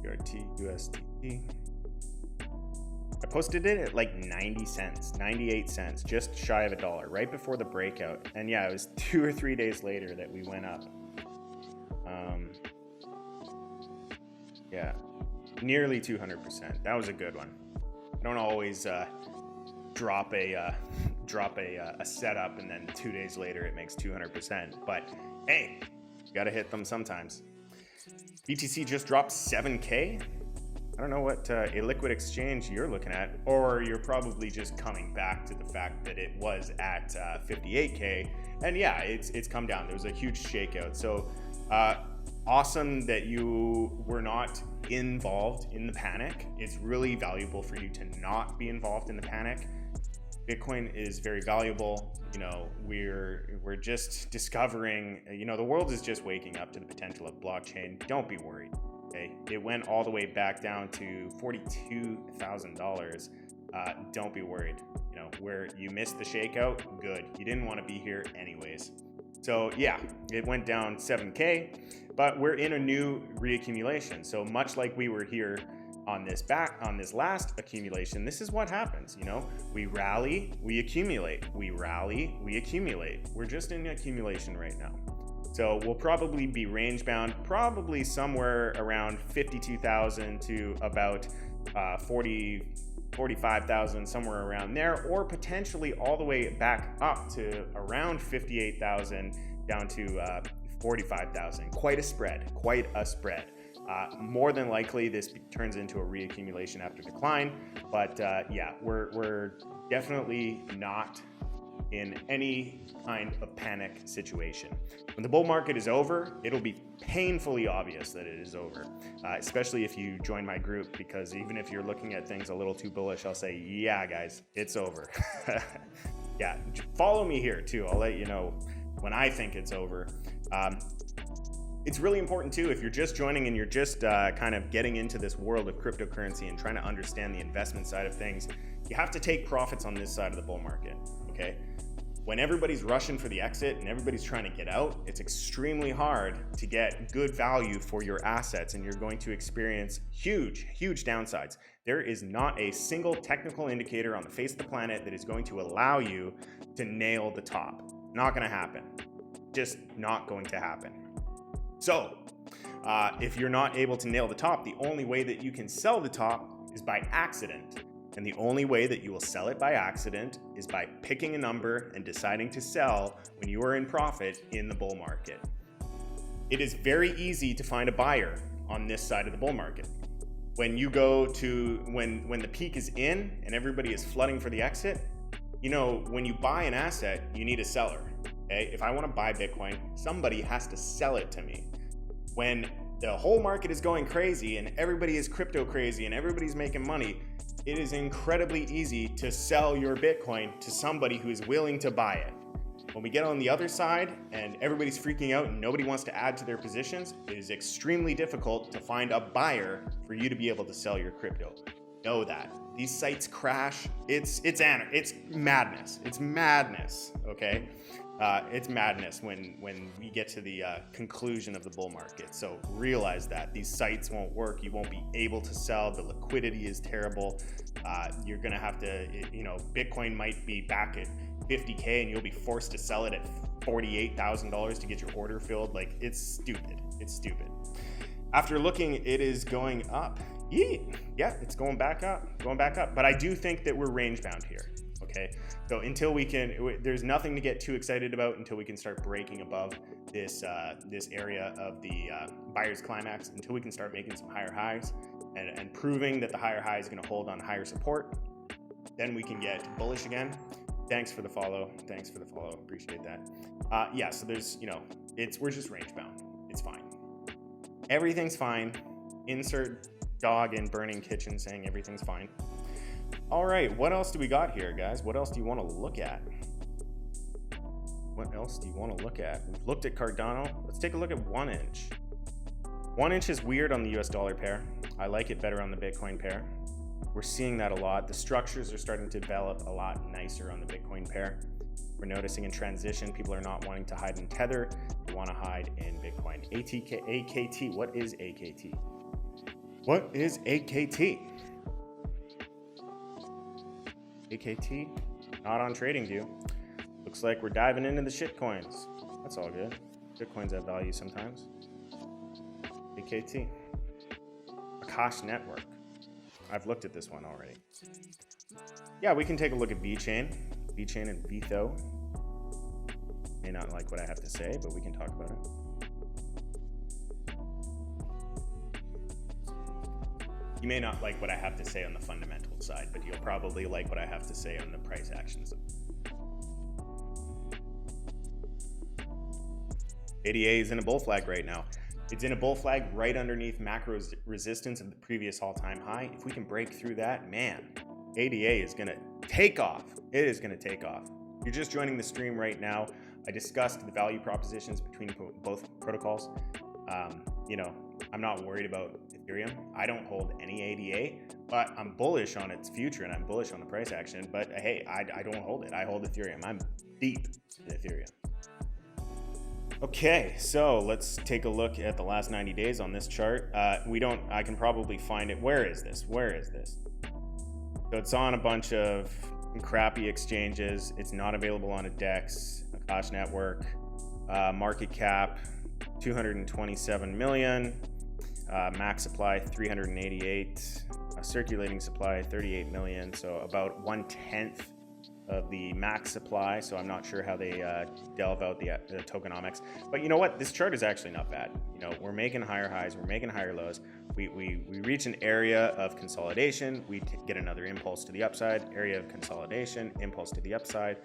GRT USDT. I posted it at like 90 cents, 98 cents, just shy of $1, right before the breakout. And yeah, it was 2 or 3 days later that we went up. Yeah, nearly 200%. That was a good one. I don't always drop a setup and then 2 days later it makes 200%. But hey, you gotta hit them sometimes. BTC just dropped 7K. I don't know what illiquid exchange you're looking at, or you're probably just coming back to the fact that it was at 58K, and yeah, it's come down. There was a huge shakeout. So awesome that you were not involved in the panic. It's really valuable for you to not be involved in the panic. Bitcoin is very valuable. You know, we're just discovering, you know, the world is just waking up to the potential of blockchain. Don't be worried. Okay, it went all the way back down to $42,000. Don't be worried. You know, where you missed the shakeout, good. You didn't want to be here anyways. So yeah, it went down 7K, but we're in a new reaccumulation. So much like we were here on this last accumulation, this is what happens. You know, we rally, we accumulate, we rally, we accumulate. We're just in accumulation right now. So we'll probably be range bound, probably somewhere around 52,000 to about 45,000, somewhere around there, or potentially all the way back up to around 58,000 down to 45,000. Quite a spread, quite a spread. More than likely, this turns into a reaccumulation after decline, but yeah, we're definitely not in any kind of panic situation. When the bull market is over, it'll be painfully obvious that it is over, especially if you join my group, because even if you're looking at things a little too bullish, I'll say, yeah, guys, it's over. Yeah, follow me here too. I'll let you know when I think it's over. It's really important too, if you're just joining and you're just kind of getting into this world of cryptocurrency and trying to understand the investment side of things, you have to take profits on this side of the bull market, okay? When everybody's rushing for the exit and everybody's trying to get out, it's extremely hard to get good value for your assets, and you're going to experience huge, huge downsides. There is not a single technical indicator on the face of the planet that is going to allow you to nail the top. Not gonna happen. Just not going to happen. So, if you're not able to nail the top, the only way that you can sell the top is by accident. And the only way that you will sell it by accident is by picking a number and deciding to sell when you are in profit in the bull market. It is very easy to find a buyer on this side of the bull market. When you go to, when the peak is in and everybody is flooding for the exit, you know, when you buy an asset, you need a seller. Okay? If I want to buy Bitcoin, somebody has to sell it to me. When the whole market is going crazy and everybody is crypto crazy and everybody's making money, it is incredibly easy to sell your Bitcoin to somebody who is willing to buy it. When we get on the other side and everybody's freaking out and nobody wants to add to their positions, it is extremely difficult to find a buyer for you to be able to sell your crypto. Know that. These sites crash. It's madness. It's madness, okay? It's madness when we get to the conclusion of the bull market. So realize that these sites won't work. You won't be able to sell. The liquidity is terrible. You're gonna have to, you know, Bitcoin might be back at 50K and you'll be forced to sell it at $48,000 to get your order filled. Like, it's stupid. It's stupid. After looking, it is going up. Yeah, it's going back up, But I do think that we're range bound here. Okay, so until we can, there's nothing to get too excited about until we can start breaking above this this area of the buyer's climax, until we can start making some higher highs and proving that the higher high is going to hold on higher support. Then we can get bullish again. Thanks for the follow. Appreciate that. Yeah, so there's, you know, we're just range bound. It's fine. Everything's fine. Insert dog in burning kitchen saying everything's fine. All right, what else do we got here, guys? What else do you want to look at? We've looked at Cardano. Let's take a look at 1 inch. 1 inch is weird on the US dollar pair. I like it better on the Bitcoin pair. We're seeing that a lot. The structures are starting to develop a lot nicer on the Bitcoin pair. We're noticing in transition, people are not wanting to hide in Tether. They want to hide in Bitcoin. AKT, what is AKT? What is AKT? AKT, not on TradingView. Looks like we're diving into the shit coins. That's all good. Bitcoins have value sometimes. AKT. Akash Network. I've looked at this one already. Yeah, we can take a look at VeChain. VeChain and Vitho. May not like what I have to say, but we can talk about it. You may not like what I have to say on the fundamental side, but you'll probably like what I have to say on the price actions. ADA is in a bull flag right now. It's in a bull flag right underneath macro resistance of the previous all-time high. If we can break through that, man, ADA is going to take off. It is going to take off. You're just joining the stream right now. I discussed the value propositions between both protocols. You know, I'm not worried about Ethereum. I don't hold any ADA, but I'm bullish on its future and I'm bullish on the price action. But hey, I don't hold it. I hold Ethereum. I'm deep in Ethereum. Okay, so let's take a look at the last 90 days on this chart. I can probably find it. Where is this? So it's on a bunch of crappy exchanges. It's not available on a DEX, Akash network. Market cap 227 million. Max supply 388. Circulating supply 38 million. So about 1/10 of the max supply. So I'm not sure how they delve out the tokenomics. But you know what? This chart is actually not bad. You know, we're making higher highs, we're making higher lows. We reach an area of consolidation. We get another impulse to the upside. Area of consolidation, impulse to the upside.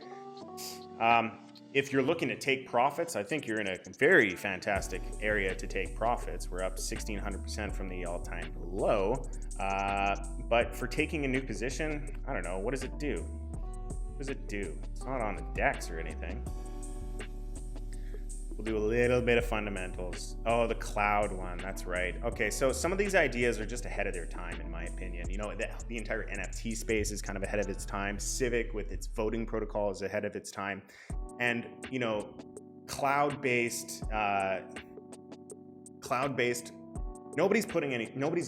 If you're looking to take profits, I think you're in a very fantastic area to take profits. We're up 1,600% from the all-time low. But for taking a new position, I don't know. What does it do? What does it do? It's not on the DEX or anything. We'll do a little bit of fundamentals. Oh, the cloud one. That's right. Okay, so some of these ideas are just ahead of their time, in my opinion. You know, the entire NFT space is kind of ahead of its time. Civic, with its voting protocol, is ahead of its time. And, you know, cloud-based, nobody's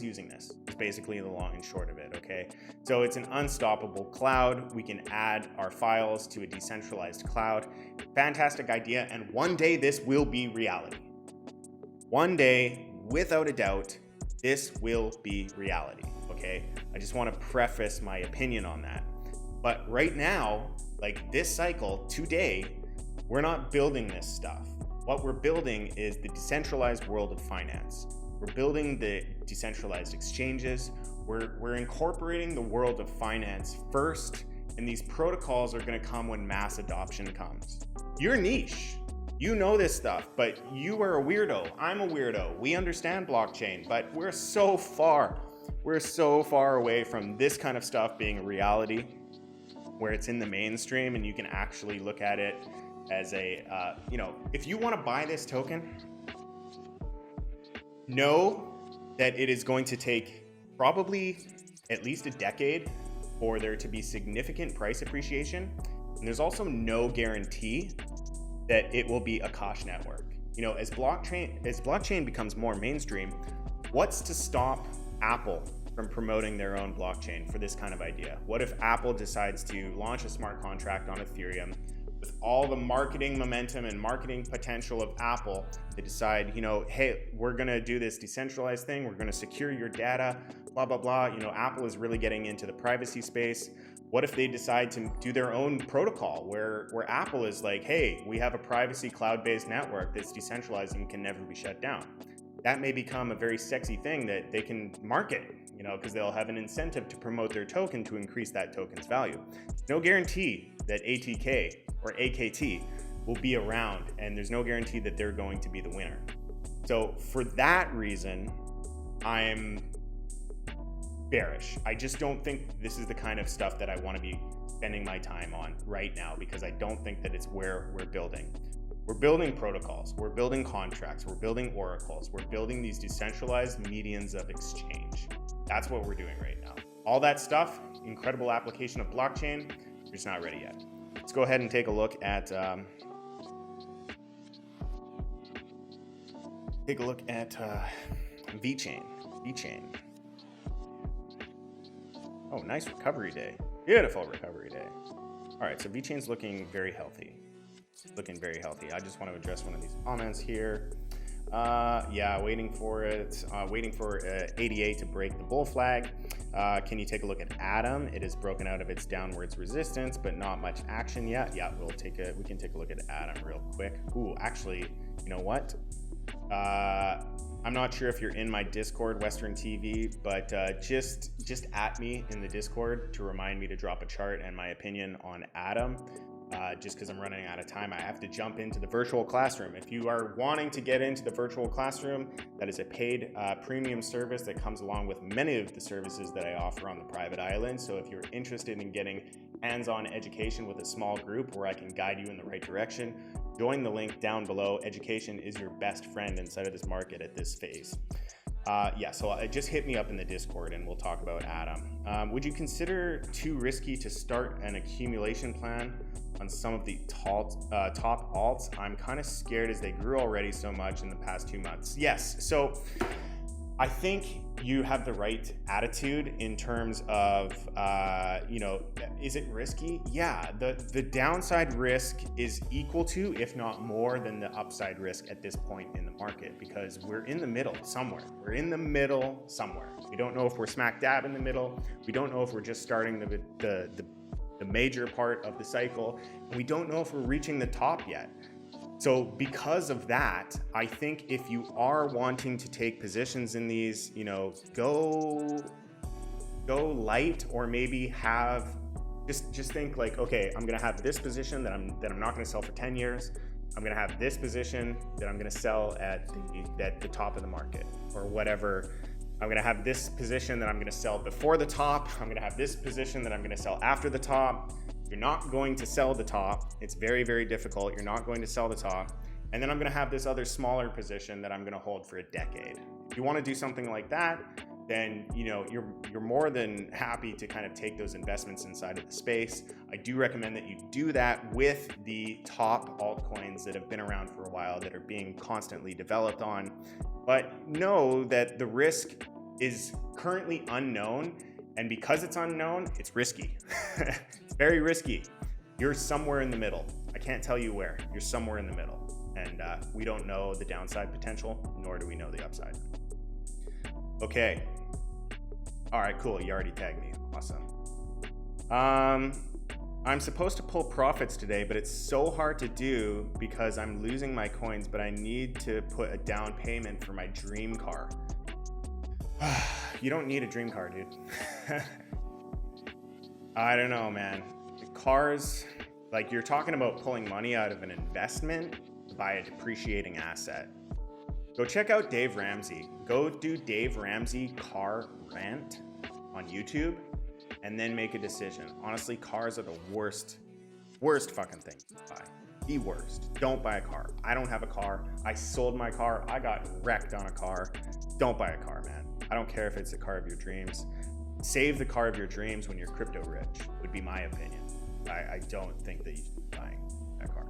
using this, is basically the long and short of it, okay? So it's an unstoppable cloud. We can add our files to a decentralized cloud. Fantastic idea, and one day this will be reality. One day, without a doubt, this will be reality, okay? I just want to preface my opinion on that. But right now, like this cycle, today, we're not building this stuff. What we're building is the decentralized world of finance. We're building the decentralized exchanges. We're incorporating the world of finance first, and these protocols are going to come when mass adoption comes. You're niche. You know this stuff, but you are a weirdo. I'm a weirdo. We understand blockchain, but we're so far away from this kind of stuff being a reality where it's in the mainstream and you can actually look at it as a, you know, if you want to buy this token, know that it is going to take probably at least a decade for there to be significant price appreciation. And there's also no guarantee that it will be a Akash network. You know, as blockchain becomes more mainstream, what's to stop Apple from promoting their own blockchain for this kind of idea? What if Apple decides to launch a smart contract on Ethereum with all the marketing momentum and marketing potential of Apple? They decide, you know, hey, we're gonna do this decentralized thing, we're gonna secure your data, blah, blah, blah. You know, Apple is really getting into the privacy space. What if they decide to do their own protocol where Apple is like, hey, we have a privacy cloud-based network that's decentralized and can never be shut down? That may become a very sexy thing that they can market, you know, because they'll have an incentive to promote their token to increase that token's value. No guarantee that ATK or AKT will be around, and there's no guarantee that they're going to be the winner. So for that reason, I'm bearish. I just don't think this is the kind of stuff that I want to be spending my time on right now, because I don't think that it's where we're building. We're building protocols, we're building contracts, we're building oracles, we're building these decentralized medians of exchange. That's what we're doing right now. All that stuff, incredible application of blockchain, we're just not ready yet. Let's go ahead and take a look at VeChain. Oh, nice recovery day. Beautiful recovery day. All right, so VeChain's looking very healthy. I just want to address one of these comments here. Yeah, waiting for it. Waiting for ADA to break the bull flag. Can you take a look at Atom? It has broken out of its downwards resistance, but not much action yet. Yeah, we can take a look at Atom real quick. Ooh, actually, you know what? I'm not sure if you're in my Discord, Western TV, but just at me in the Discord to remind me to drop a chart and my opinion on Atom. just because I'm running out of time, I have to jump into the virtual classroom. If you are wanting to get into the virtual classroom, that is a paid premium service that comes along with many of the services that I offer on the private island. So if you're interested in getting hands-on education with a small group where I can guide you in the right direction, join the link down below. Education is your best friend inside of this market at this phase. So just hit me up in the Discord and we'll talk about Atom. Would you consider too risky to start an accumulation plan on some of the top alts? I'm kind of scared as they grew already so much in the past 2 months. Yes, so I think you have the right attitude in terms of, is it risky? Yeah, the downside risk is equal to, if not more than the upside risk at this point in the market, because we're in the middle somewhere. We're in the middle somewhere. We don't know if we're smack dab in the middle. We don't know if we're just starting the major part of the cycle. And we don't know if we're reaching the top yet. So because of that, I think if you are wanting to take positions in these, go light, or maybe have just think like, okay, I'm gonna have this position that I'm not gonna sell for 10 years. I'm gonna have this position that I'm gonna sell at the top of the market or whatever. I'm gonna have this position that I'm gonna sell before the top. I'm gonna have this position that I'm gonna sell after the top. You're not going to sell the top. It's very, very difficult. You're not going to sell the top. And then I'm going to have this other smaller position that I'm going to hold for a decade. If you want to do something like that, then you're more than happy to kind of take those investments inside of the space. I do recommend that you do that with the top altcoins that have been around for a while, that are being constantly developed on. But know that the risk is currently unknown. And because it's unknown, it's risky. It's very risky. You're somewhere in the middle. I can't tell you where. You're somewhere in the middle. And we don't know the downside potential, nor do we know the upside. Okay. All right, cool. You already tagged me. Awesome. I'm supposed to pull profits today, but it's so hard to do because I'm losing my coins, but I need to put a down payment for my dream car. You don't need a dream car, dude. I don't know, man. Cars, like, you're talking about pulling money out of an investment by a depreciating asset. Go check out Dave Ramsey. Go do Dave Ramsey car rant on YouTube and then make a decision. Honestly, cars are the worst fucking thing to buy. The worst. Don't buy a car. I don't have a car. I sold my car. I got wrecked on a car. Don't buy a car, man. I don't care if it's the car of your dreams. Save the car of your dreams when you're crypto rich, would be my opinion. I don't think that you should be buying that car.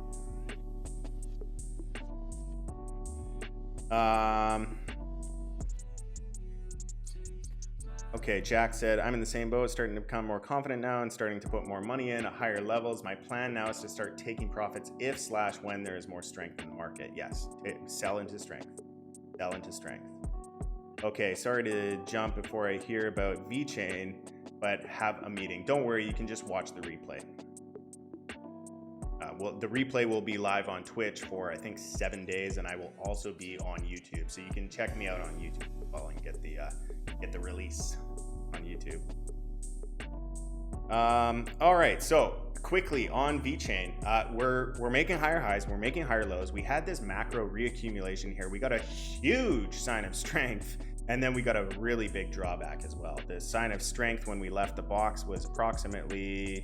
Okay, Jack said, I'm in the same boat, starting to become more confident now and starting to put more money in at higher levels. My plan now is to start taking profits if/when there is more strength in the market. Yes, sell into strength. Sell into strength. Okay, sorry to jump before I hear about VeChain, but have a meeting. Don't worry, you can just watch the replay. The replay will be live on Twitch for, I think, 7 days, and I will also be on YouTube. So you can check me out on YouTube as well and get the release on YouTube. All right, so quickly on VeChain, we're making higher highs, we're making higher lows. We had this macro reaccumulation here. We got a huge sign of strength, and then we got a really big drawback as well. The sign of strength when we left the box was approximately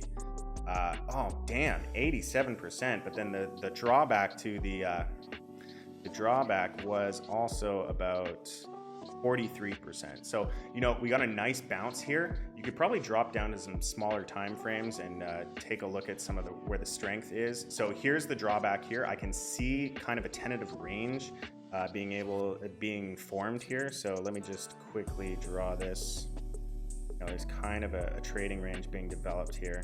87%. But then the drawback to the drawback was also about 43%. So, we got a nice bounce here. You could probably drop down to some smaller time frames and take a look at some of where the strength is. So here's the drawback here. I can see kind of a tentative range being formed here. So let me just quickly draw this. There's kind of a trading range being developed here.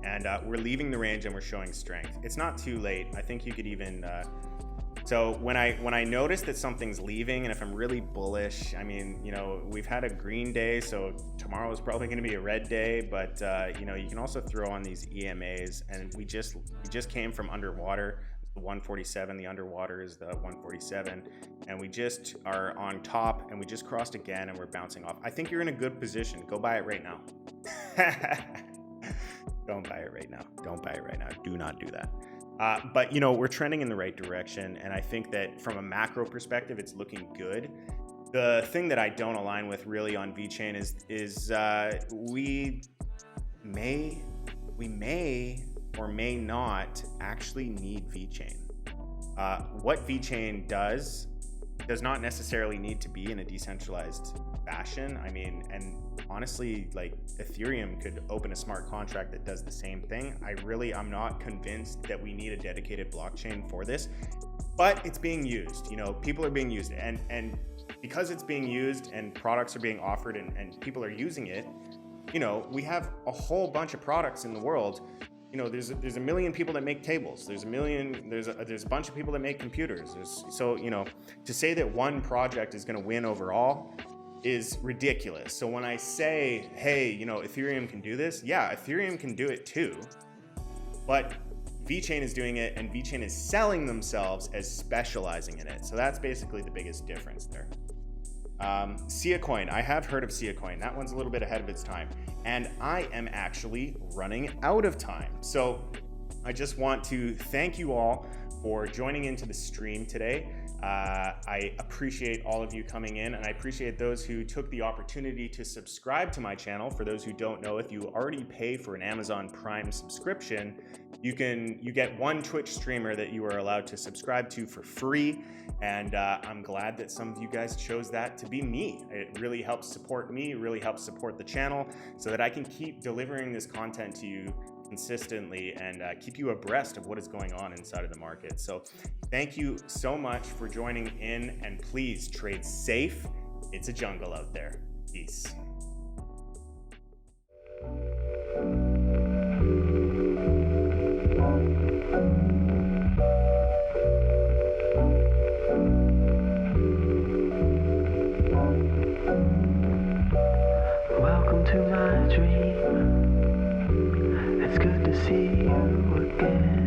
And we're leaving the range and we're showing strength. It's not too late. I think you could even so when I notice that something's leaving, and if I'm really bullish, I mean, we've had a green day, so tomorrow is probably going to be a red day. But you can also throw on these EMAs, and we just came from underwater, the 147. The underwater is the 147, and we just are on top, and we just crossed again, and we're bouncing off. I think you're in a good position. Go buy it right now. Don't buy it right now. don't buy it right now. Do not do that. But, you know, we're trending in the right direction. And I think that from a macro perspective, it's looking good. The thing that I don't align with really on VeChain is we may or may not actually need VeChain. What VeChain does not necessarily need to be in a decentralized fashion. I mean, and honestly, like Ethereum could open a smart contract that does the same thing. I'm not convinced that we need a dedicated blockchain for this, but it's being used. You know, people are being used, and because it's being used and products are being offered and people are using it, you know, we have a whole bunch of products in the world. You know, there's a million people that make tables. There's a bunch of people that make computers. So, you know, to say that one project is going to win overall is ridiculous. So when I say, hey, you know, Ethereum can do this, yeah, Ethereum can do it too. But VeChain is doing it, and VeChain is selling themselves as specializing in it. So that's basically the biggest difference there. Sia Coin, I have heard of Sia Coin. That one's a little bit ahead of its time. And I am actually running out of time. So I just want to thank you all for joining into the stream today. I appreciate all of you coming in, and I appreciate those who took the opportunity to subscribe to my channel. For those who don't know, if you already pay for an Amazon Prime subscription, you get one Twitch streamer that you are allowed to subscribe to for free. And I'm glad that some of you guys chose that to be me. It really helps support me, really helps support the channel so that I can keep delivering this content to you consistently and keep you abreast of what is going on inside of the market. So thank you so much for joining in, and please trade safe. It's a jungle out there. Peace. Welcome to my dream. It's good to see you again.